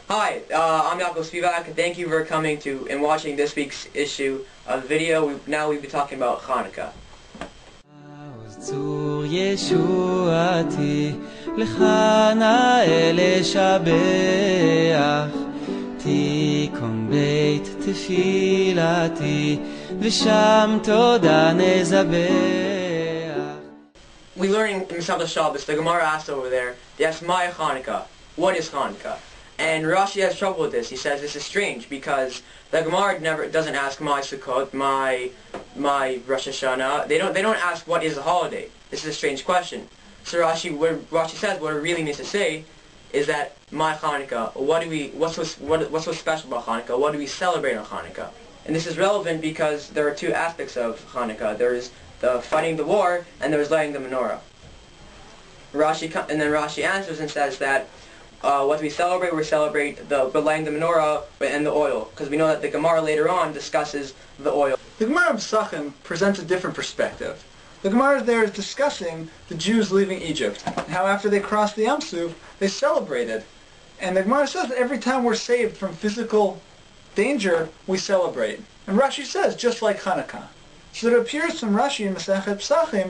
Hi, I'm Yaakov Spivak, and thank you for coming to and watching this week's issue of the video. Now we'll be talking about Chanukah. צור ישועתי, לך נאה לשבח, תיכון בית תפילתי, ושם תודה נזבח. We learning in Masechtas Shabbos, the Gemara asked over there, they asked, "My Chanukah, what is Chanukah?" And Rashi has trouble with this. He says this is strange because the Gemara doesn't ask my Sukkot, my Rosh Hashanah. They don't ask what is a holiday. This is a strange question. So Rashi says what it really means to say is that my Chanukah. What's so special about Chanukah? What do we celebrate on Chanukah? And this is relevant because there are two aspects of Chanukah. There is the fighting the war and there is lighting the menorah. Then Rashi answers and says that. What we celebrate the lighting the menorah and the oil, because we know that the Gemara later on discusses the oil. The Gemara of Pesachim presents a different perspective. The Gemara there is discussing the Jews leaving Egypt, and how after they crossed the Yam Suf, they celebrated. And the Gemara says that every time we're saved from physical danger, we celebrate. And Rashi says, just like Chanukah. So it appears from Rashi in Masechet Pesachim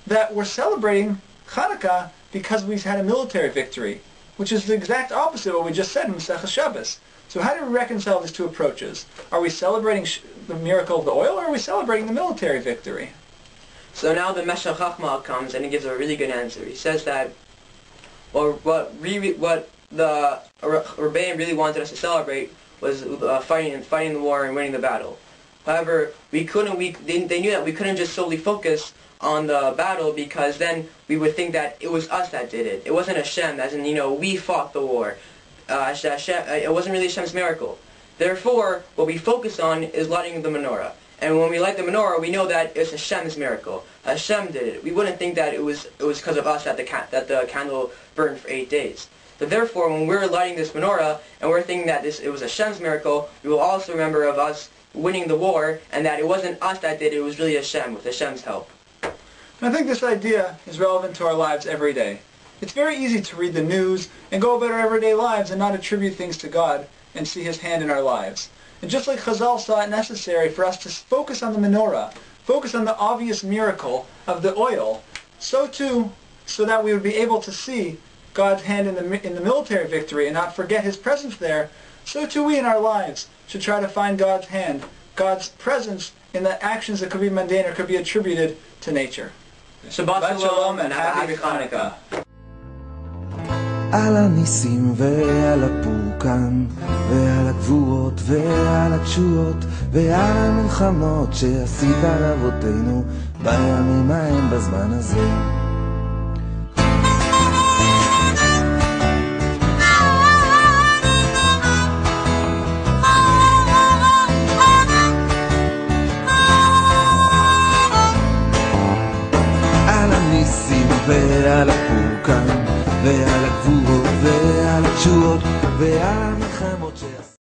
that we're celebrating Chanukah because we've had a military victory, which is the exact opposite of what we just said in Masechtas Shabbos. So how do we reconcile these two approaches? Are we celebrating the miracle of the oil, or are we celebrating the military victory? So now the Meshech Chachma comes and he gives a really good answer. He says that what the Rebbeim really wanted us to celebrate was fighting the war and winning the battle. However, they knew that we couldn't just solely focus on the battle, because then we would think that it was us that did it. It wasn't Hashem, as in, we fought the war. It wasn't really Hashem's miracle. Therefore, what we focus on is lighting the menorah. And when we light the menorah, we know that it's Hashem's miracle. Hashem did it. We wouldn't think that it was because of us that the candle burned for 8 days. So therefore, when we're lighting this menorah and we're thinking that it was Hashem's miracle, we will also remember of us winning the war, and that it wasn't us that did it. It was really Hashem, with Hashem's help. And I think this idea is relevant to our lives every day. It's very easy to read the news and go about our everyday lives and not attribute things to God and see His hand in our lives. And just like Chazal saw it necessary for us to focus on the menorah, focus on the obvious miracle of the oil, so too, so that we would be able to see God's hand in the military victory and not forget His presence there, so too we in our lives should try to find God's hand, God's presence in the actions that could be mundane or could be attributed to nature. Shabbat Shalom and happy Chanukah. על הניסים ועל הפורקן ועל הגבורות ועל התשועות ועל המלחמות שעשית על אבותינו בימים ההם בזמן הזה. ועל הפורקן ועל הגבורות ועל התשועות ועל המלחמות